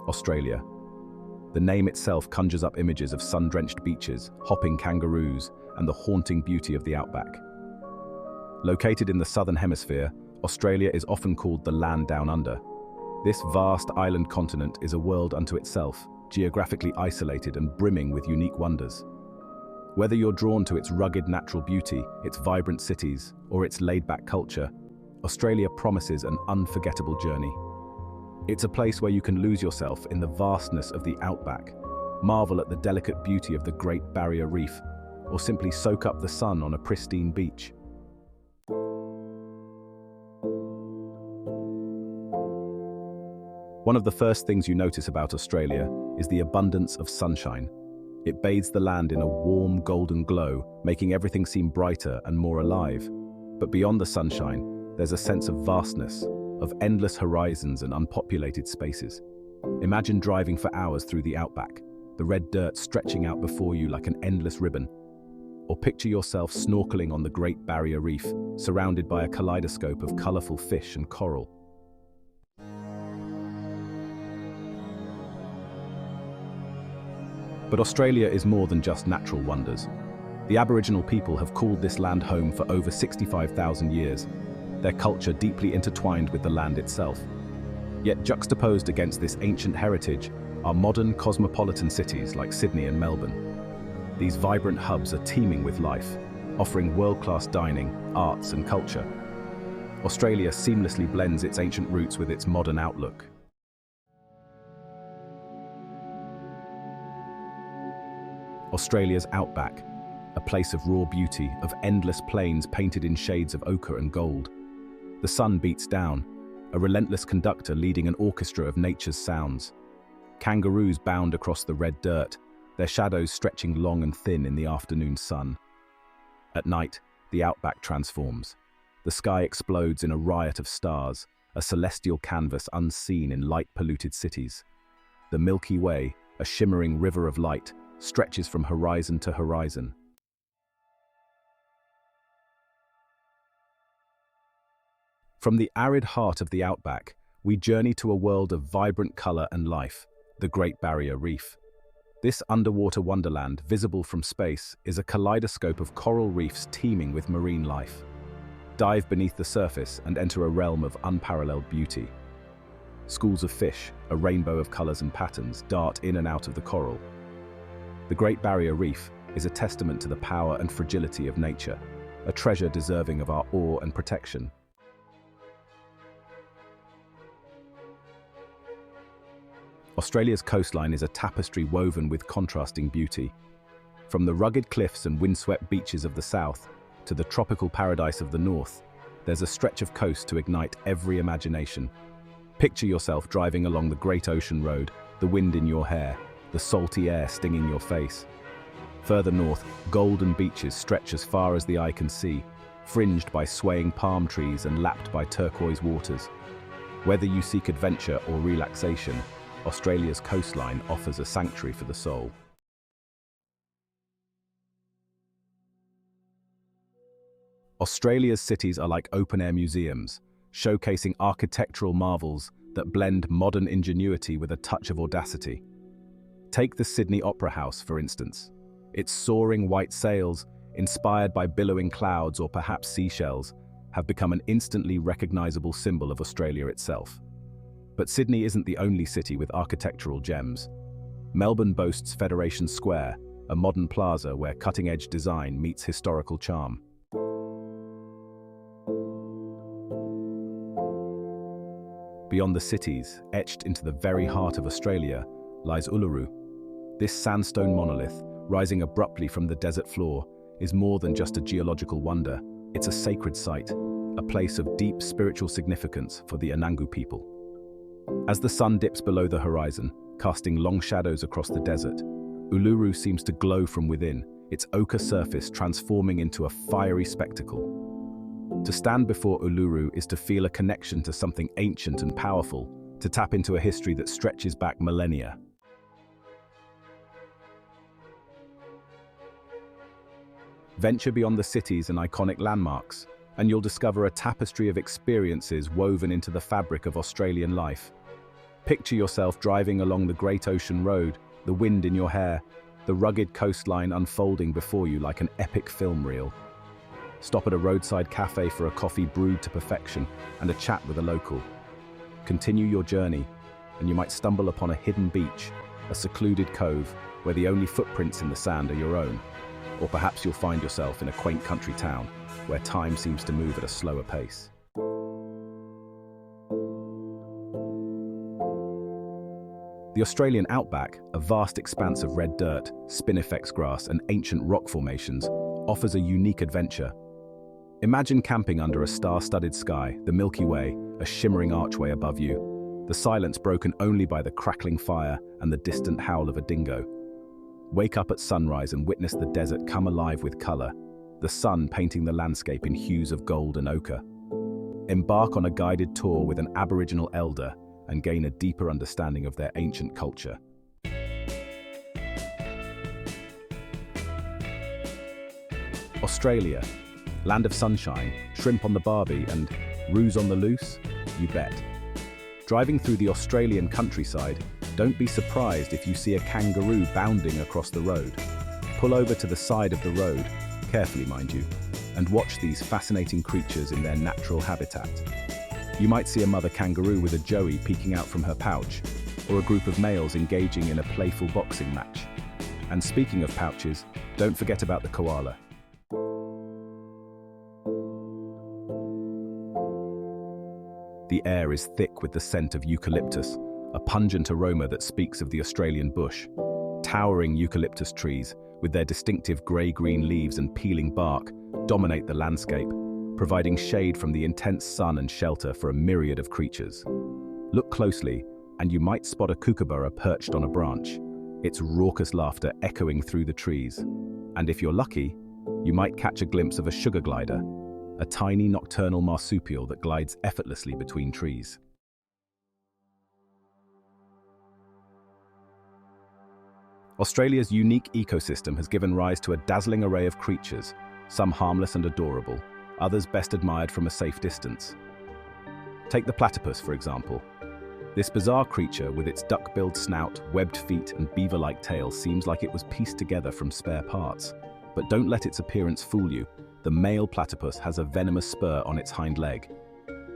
Australia. The name itself conjures up images of sun-drenched beaches, hopping kangaroos, and the haunting beauty of the outback. Located in the southern hemisphere, Australia is often called the land down under. This vast island continent is a world unto itself, geographically isolated and brimming with unique wonders. Whether you're drawn to its rugged natural beauty, its vibrant cities, or its laid-back culture, Australia promises an unforgettable journey. It's a place where you can lose yourself in the vastness of the outback, marvel at the delicate beauty of the Great Barrier Reef, or simply soak up the sun on a pristine beach. One of the first things you notice about Australia is the abundance of sunshine. It bathes the land in a warm, golden glow, making everything seem brighter and more alive. But beyond the sunshine, there's a sense of vastness, of endless horizons and unpopulated spaces. Imagine driving for hours through the outback, the red dirt stretching out before you like an endless ribbon. Or picture yourself snorkeling on the Great Barrier Reef, surrounded by a kaleidoscope of colourful fish and coral. But Australia is more than just natural wonders. The Aboriginal people have called this land home for over 65,000 years, their culture deeply intertwined with the land itself. Yet juxtaposed against this ancient heritage are modern cosmopolitan cities like Sydney and Melbourne. These vibrant hubs are teeming with life, offering world-class dining, arts and culture. Australia seamlessly blends its ancient roots with its modern outlook. Australia's outback, a place of raw beauty, of endless plains painted in shades of ochre and gold. The sun beats down, a relentless conductor leading an orchestra of nature's sounds. Kangaroos bound across the red dirt, their shadows stretching long and thin in the afternoon sun. At night, the outback transforms. The sky explodes in a riot of stars, a celestial canvas unseen in light-polluted cities. The Milky Way, a shimmering river of light, stretches from horizon to horizon. From the arid heart of the outback, we journey to a world of vibrant color and life, the Great Barrier Reef. This underwater wonderland, visible from space, is a kaleidoscope of coral reefs teeming with marine life. Dive beneath the surface and enter a realm of unparalleled beauty. Schools of fish, a rainbow of colors and patterns, dart in and out of the coral. The Great Barrier Reef is a testament to the power and fragility of nature, a treasure deserving of our awe and protection. Australia's coastline is a tapestry woven with contrasting beauty. From the rugged cliffs and windswept beaches of the south to the tropical paradise of the north, there's a stretch of coast to ignite every imagination. Picture yourself driving along the Great Ocean Road, the wind in your hair, the salty air stinging your face. Further north, golden beaches stretch as far as the eye can see, fringed by swaying palm trees and lapped by turquoise waters. Whether you seek adventure or relaxation, Australia's coastline offers a sanctuary for the soul. Australia's cities are like open-air museums, showcasing architectural marvels that blend modern ingenuity with a touch of audacity. Take the Sydney Opera House, for instance. Its soaring white sails, inspired by billowing clouds or perhaps seashells, have become an instantly recognizable symbol of Australia itself. But Sydney isn't the only city with architectural gems. Melbourne boasts Federation Square, a modern plaza where cutting-edge design meets historical charm. Beyond the cities, etched into the very heart of Australia, lies Uluru. This sandstone monolith, rising abruptly from the desert floor, is more than just a geological wonder. It's a sacred site, a place of deep spiritual significance for the Anangu people. As the sun dips below the horizon, casting long shadows across the desert, Uluru seems to glow from within, its ochre surface transforming into a fiery spectacle. To stand before Uluru is to feel a connection to something ancient and powerful, to tap into a history that stretches back millennia. Venture beyond the cities and iconic landmarks, and you'll discover a tapestry of experiences woven into the fabric of Australian life. Picture yourself driving along the Great Ocean Road, the wind in your hair, the rugged coastline unfolding before you like an epic film reel. Stop at a roadside cafe for a coffee brewed to perfection and a chat with a local. Continue your journey, and you might stumble upon a hidden beach, a secluded cove where the only footprints in the sand are your own. Or perhaps you'll find yourself in a quaint country town where time seems to move at a slower pace. The Australian outback, a vast expanse of red dirt, spinifex grass and ancient rock formations, offers a unique adventure. Imagine camping under a star-studded sky, the Milky Way, a shimmering archway above you, the silence broken only by the crackling fire and the distant howl of a dingo. Wake up at sunrise and witness the desert come alive with color, the sun painting the landscape in hues of gold and ochre. Embark on a guided tour with an Aboriginal elder and gain a deeper understanding of their ancient culture. Australia, land of sunshine, shrimp on the barbie, and roos on the loose? You bet. Driving through the Australian countryside, don't be surprised if you see a kangaroo bounding across the road. Pull over to the side of the road, carefully mind you, and watch these fascinating creatures in their natural habitat. You might see a mother kangaroo with a joey peeking out from her pouch, or a group of males engaging in a playful boxing match. And speaking of pouches, don't forget about the koala. The air is thick with the scent of eucalyptus, a pungent aroma that speaks of the Australian bush. Towering eucalyptus trees, with their distinctive grey-green leaves and peeling bark, dominate the landscape, providing shade from the intense sun and shelter for a myriad of creatures. Look closely, and you might spot a kookaburra perched on a branch, its raucous laughter echoing through the trees. And if you're lucky, you might catch a glimpse of a sugar glider, a tiny nocturnal marsupial that glides effortlessly between trees. Australia's unique ecosystem has given rise to a dazzling array of creatures, some harmless and adorable, others best admired from a safe distance. Take the platypus, for example. This bizarre creature with its duck-billed snout, webbed feet and beaver-like tail seems like it was pieced together from spare parts. But don't let its appearance fool you. The male platypus has a venomous spur on its hind leg.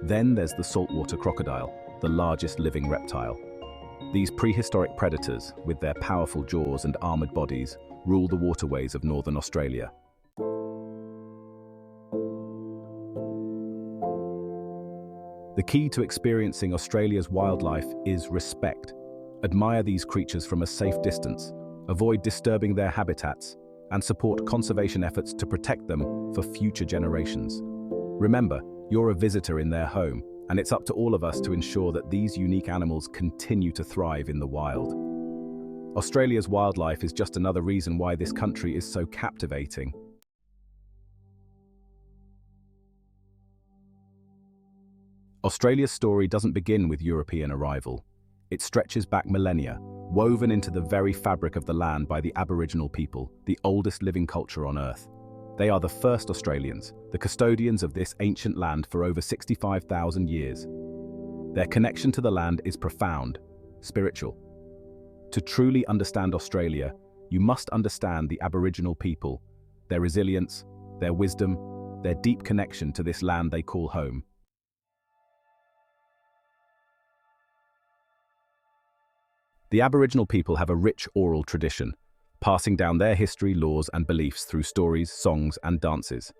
Then there's the saltwater crocodile, the largest living reptile. These prehistoric predators, with their powerful jaws and armored bodies, rule the waterways of northern Australia. The key to experiencing Australia's wildlife is respect. Admire these creatures from a safe distance, avoid disturbing their habitats, and support conservation efforts to protect them for future generations. Remember, you're a visitor in their home, and it's up to all of us to ensure that these unique animals continue to thrive in the wild. Australia's wildlife is just another reason why this country is so captivating. Australia's story doesn't begin with European arrival. It stretches back millennia, woven into the very fabric of the land by the Aboriginal people, the oldest living culture on Earth. They are the first Australians, the custodians of this ancient land for over 65,000 years. Their connection to the land is profound, spiritual. To truly understand Australia, you must understand the Aboriginal people, their resilience, their wisdom, their deep connection to this land they call home. The Aboriginal people have a rich oral tradition, passing down their history, laws, and beliefs through stories, songs, and dances.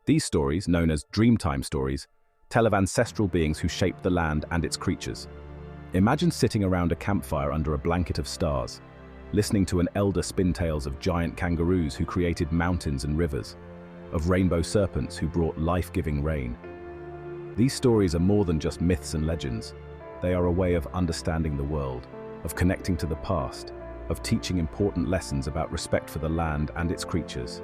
These stories, known as Dreamtime stories, tell of ancestral beings who shaped the land and its creatures. Imagine sitting around a campfire under a blanket of stars, listening to an elder spin tales of giant kangaroos who created mountains and rivers, of rainbow serpents who brought life-giving rain. These stories are more than just myths and legends. They are a way of understanding the world, of connecting to the past, of teaching important lessons about respect for the land and its creatures.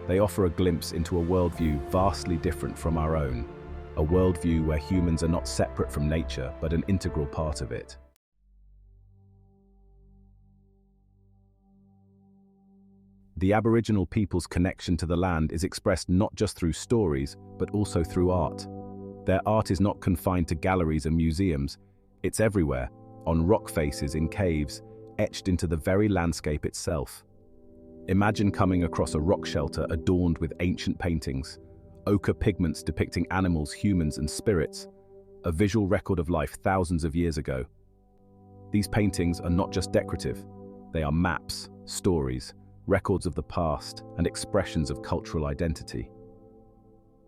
They offer a glimpse into a worldview vastly different from our own, a worldview where humans are not separate from nature but an integral part of it. The Aboriginal people's connection to the land is expressed not just through stories, but also through art. Their art is not confined to galleries and museums. It's everywhere, on rock faces in caves, etched into the very landscape itself. Imagine coming across a rock shelter adorned with ancient paintings, ochre pigments depicting animals, humans, and spirits, a visual record of life thousands of years ago. These paintings are not just decorative, they are maps, stories, records of the past, and expressions of cultural identity.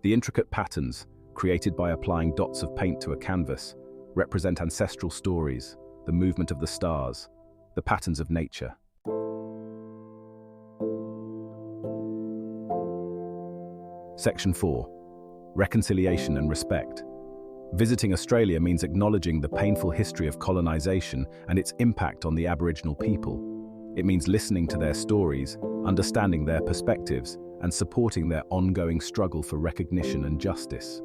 The intricate patterns, created by applying dots of paint to a canvas, represent ancestral stories, the movement of the stars, the patterns of nature. Section 4. Reconciliation and respect. Visiting Australia means acknowledging the painful history of colonization and its impact on the Aboriginal people. It means listening to their stories, understanding their perspectives, and supporting their ongoing struggle for recognition and justice.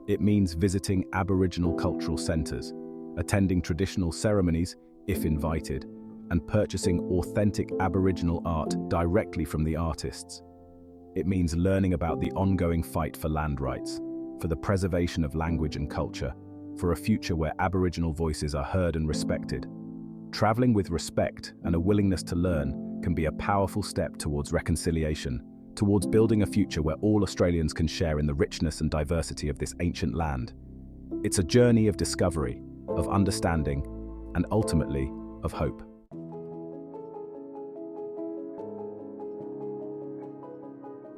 It means visiting Aboriginal cultural centres, attending traditional ceremonies, if invited, and purchasing authentic Aboriginal art directly from the artists. It means learning about the ongoing fight for land rights, for the preservation of language and culture, for a future where Aboriginal voices are heard and respected. Travelling with respect and a willingness to learn can be a powerful step towards reconciliation, towards building a future where all Australians can share in the richness and diversity of this ancient land. It's a journey of discovery, of understanding, and ultimately, of hope.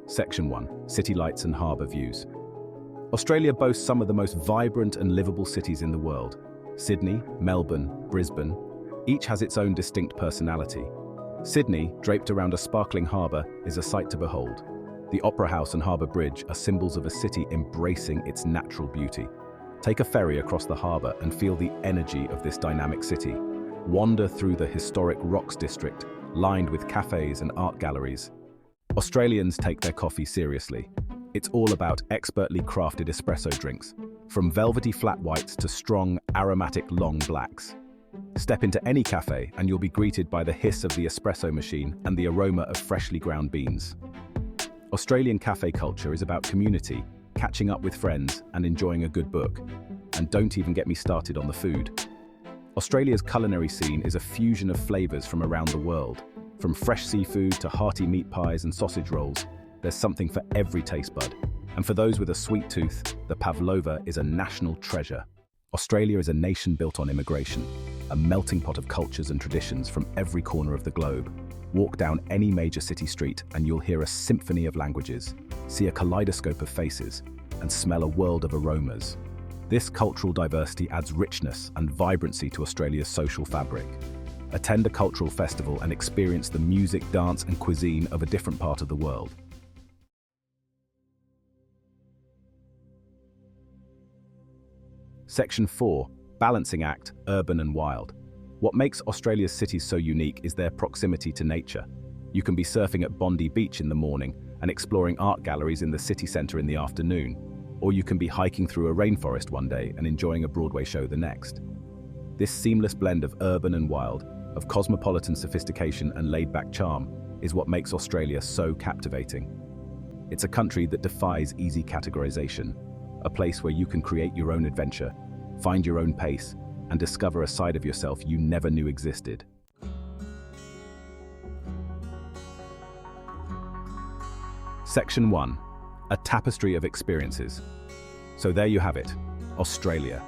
Section 1. City lights and harbour views. Australia boasts some of the most vibrant and livable cities in the world. Sydney, Melbourne, Brisbane, each has its own distinct personality. Sydney, draped around a sparkling harbour, is a sight to behold. The Opera House and Harbour Bridge are symbols of a city embracing its natural beauty. Take a ferry across the harbour and feel the energy of this dynamic city. Wander through the historic Rocks district, lined with cafes and art galleries. Australians take their coffee seriously. It's all about expertly crafted espresso drinks, from velvety flat whites to strong, aromatic long blacks. Step into any cafe and you'll be greeted by the hiss of the espresso machine and the aroma of freshly ground beans. Australian cafe culture is about community, catching up with friends and enjoying a good book. And don't even get me started on the food. Australia's culinary scene is a fusion of flavours from around the world. From fresh seafood to hearty meat pies and sausage rolls, there's something for every taste bud. And for those with a sweet tooth, the pavlova is a national treasure. Australia is a nation built on immigration, a melting pot of cultures and traditions from every corner of the globe. Walk down any major city street and you'll hear a symphony of languages, see a kaleidoscope of faces, and smell a world of aromas. This cultural diversity adds richness and vibrancy to Australia's social fabric. Attend a cultural festival and experience the music, dance, and cuisine of a different part of the world. Section 4. Balancing act, urban and wild. What makes Australia's cities so unique is their proximity to nature. You can be surfing at Bondi Beach in the morning and exploring art galleries in the city centre in the afternoon, or you can be hiking through a rainforest one day and enjoying a Broadway show the next. This seamless blend of urban and wild, of cosmopolitan sophistication and laid-back charm, is what makes Australia so captivating. It's a country that defies easy categorization, a place where you can create your own adventure, find your own pace, and discover a side of yourself you never knew existed. Section 1. A tapestry of experiences. So there you have it, Australia.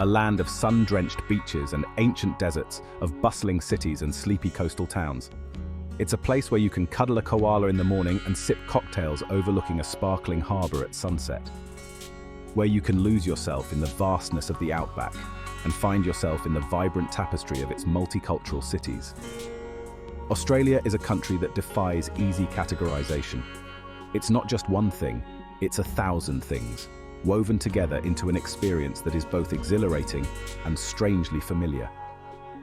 A land of sun-drenched beaches and ancient deserts, of bustling cities and sleepy coastal towns. It's a place where you can cuddle a koala in the morning and sip cocktails overlooking a sparkling harbour at sunset. Where you can lose yourself in the vastness of the outback and find yourself in the vibrant tapestry of its multicultural cities. Australia is a country that defies easy categorization. It's not just one thing, it's 1,000 things, woven together into an experience that is both exhilarating and strangely familiar.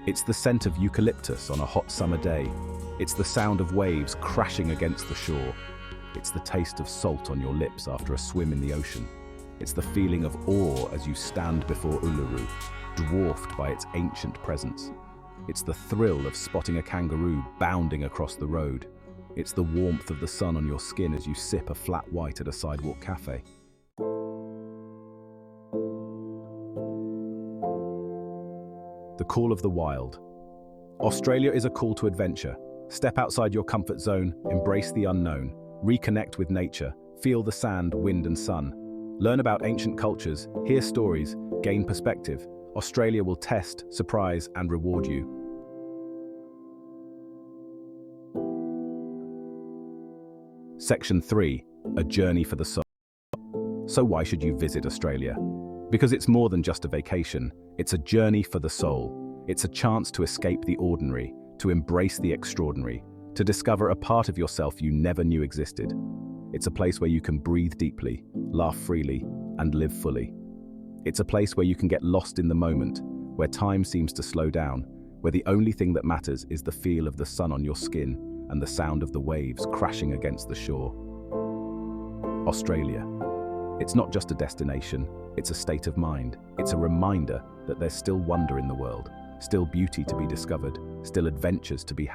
It's the scent of eucalyptus on a hot summer day. It's the sound of waves crashing against the shore. It's the taste of salt on your lips after a swim in the ocean. It's the feeling of awe as you stand before Uluru, dwarfed by its ancient presence. It's the thrill of spotting a kangaroo bounding across the road. It's the warmth of the sun on your skin as you sip a flat white at a sidewalk cafe. the call of the wild. Australia is a call to adventure. Step outside your comfort zone, embrace the unknown, reconnect with nature, feel the sand, wind and sun. Learn about ancient cultures, hear stories, gain perspective. Australia will test, surprise and reward you. Section 3. A journey for the soul. So why should you visit Australia? Because it's more than just a vacation. It's a journey for the soul. It's a chance to escape the ordinary, to embrace the extraordinary, to discover a part of yourself you never knew existed. It's a place where you can breathe deeply, laugh freely, and live fully. It's a place where you can get lost in the moment, where time seems to slow down, where the only thing that matters is the feel of the sun on your skin and the sound of the waves crashing against the shore. Australia. It's not just a destination, it's a state of mind. It's a reminder that there's still wonder in the world, still beauty to be discovered, still adventures to be had.